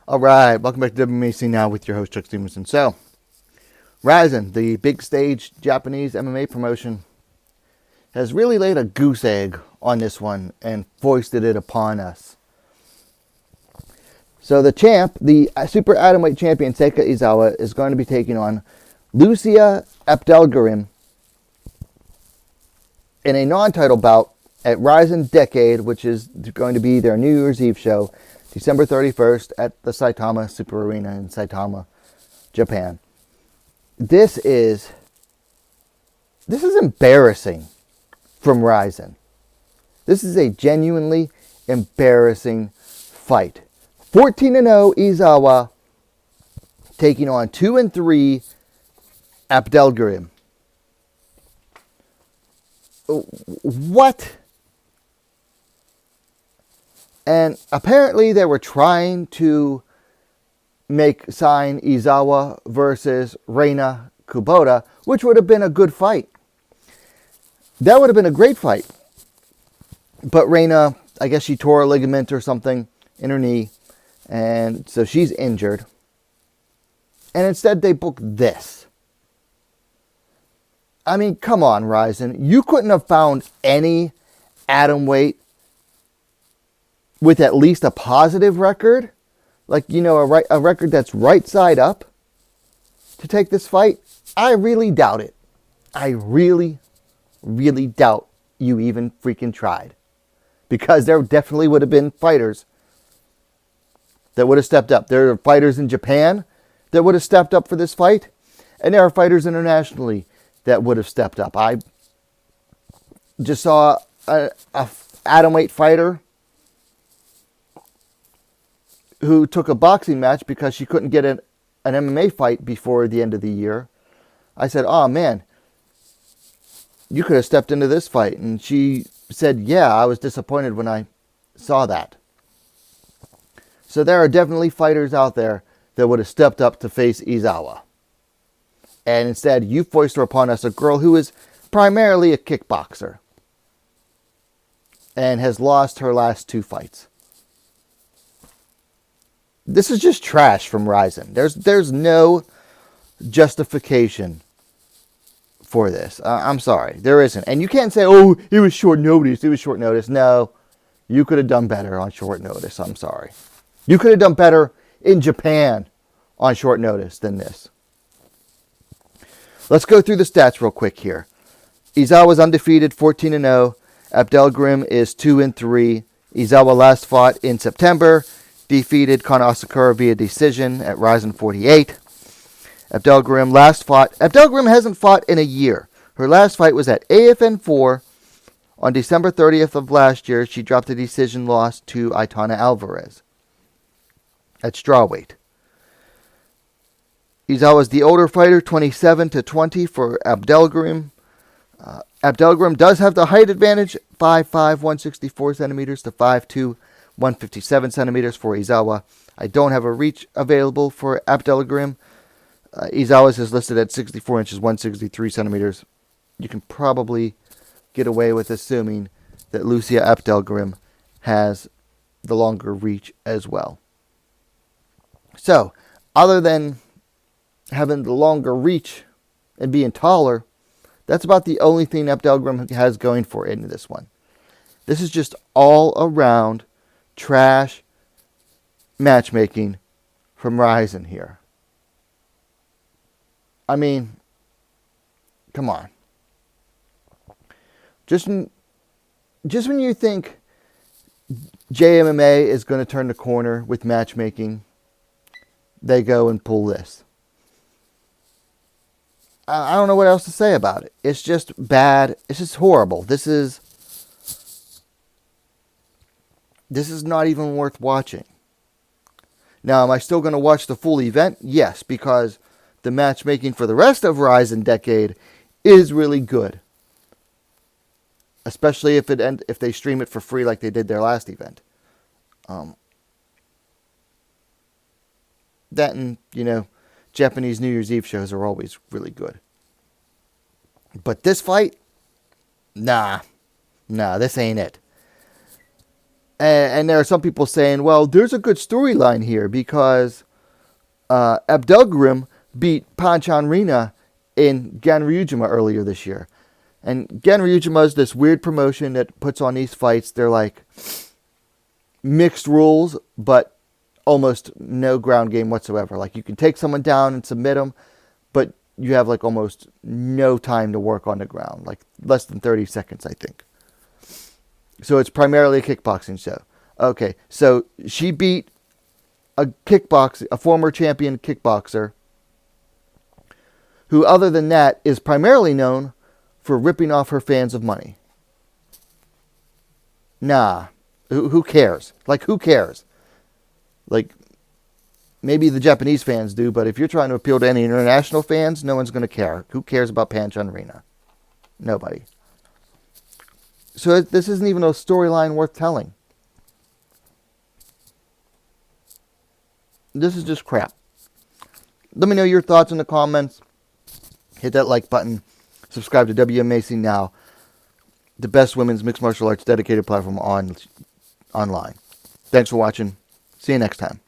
All right, welcome back to WMA Now with your host, Chuck Stevenson. So, RIZIN, the big stage Japanese MMA promotion, has really laid a goose egg on this one and foisted it upon us. So the champ, the super atomweight champion, Seika Izawa, is going to be taking on Lucia Apdelgarim in a non-title bout at RIZIN Decade, which is going to be their New Year's Eve show, December 31st at the Saitama Super Arena in Saitama, Japan. This is embarrassing from RIZIN. This is a genuinely embarrassing fight. 14-0 Izawa taking on 2-3 Apdelgarim. What? And apparently they were trying to sign Izawa versus Reina Kubota, which would have been a good fight. That would have been a great fight. But Reina, I guess she tore a ligament or something in her knee, and so she's injured. And instead they booked this. I mean, come on, RIZIN. You couldn't have found any atomweight with at least a positive record, like, you know, a record that's right side up to take this fight? I really doubt it. I really, really doubt you even freaking tried. Because there definitely would have been fighters that would have stepped up. There are fighters in Japan that would have stepped up for this fight, and there are fighters internationally that would have stepped up. I just saw a atomweight fighter who took a boxing match because she couldn't get an MMA fight before the end of the year. I said, oh man, you could have stepped into this fight. And she said, yeah, I was disappointed when I saw that. So there are definitely fighters out there that would have stepped up to face Izawa. And instead, you foisted upon us a girl who is primarily a kickboxer and has lost her last 2 fights. This is just trash from RIZIN. There's no justification for this. I'm sorry. There isn't. And you can't say, oh, it was short notice. It was short notice. No, you could have done better on short notice. I'm sorry. You could have done better in Japan on short notice than this. Let's go through the stats real quick here. Izawa's undefeated, 14-0. Apdelgarim is 2-3. Izawa last fought in September. Defeated Kana Asakura via decision at RIZIN 48. Apdelgarim last fought. Apdelgarim hasn't fought in a year. Her last fight was at AFN 4 on December 30th of last year. She dropped a decision loss to Aitana Alvarez at strawweight. Izawa's the older fighter, 27-20 for Apdelgarim. Apdelgarim does have the height advantage, 5'5", 164 centimeters to 5'2", 157 centimeters for Izawa. I don't have a reach available for Apdelgarim. Izawa's is listed at 64 inches, 163 centimeters. You can probably get away with assuming that Lucia Apdelgarim has the longer reach as well. So, other than having the longer reach and being taller, that's about the only thing Apdelgarim has going for it in this one. This is just all around trash matchmaking from RIZIN here. I mean, come on. Just when you think JMMA is going to turn the corner with matchmaking, they go and pull this. I don't know what else to say about it. It's just bad. It's just horrible. This is not even worth watching. Now, am I still going to watch the full event? Yes, because the matchmaking for the rest of RIZIN Decade is really good. Especially if they stream it for free like they did their last event. That and, Japanese New Year's Eve shows are always really good. But this fight? Nah, this ain't it. And there are some people saying, well, there's a good storyline here because Apdelgarim beat Panchanrina in Ganryujima earlier this year. And Ganryujima is this weird promotion that puts on these fights. They're like mixed rules, but almost no ground game whatsoever. Like you can take someone down and submit them, but you have like almost no time to work on the ground, like less than 30 seconds, I think. So it's primarily a kickboxing show. Okay, so she beat a former champion kickboxer, who other than that is primarily known for ripping off her fans of money. Nah, who cares? Like, who cares? Like, maybe the Japanese fans do, but if you're trying to appeal to any international fans, no one's going to care. Who cares about Panchanrina? Nobody. So this isn't even a storyline worth telling. This is just crap. Let me know your thoughts in the comments. Hit that like button. Subscribe to WMAC Now, the best women's mixed martial arts dedicated platform online. Thanks for watching. See you next time.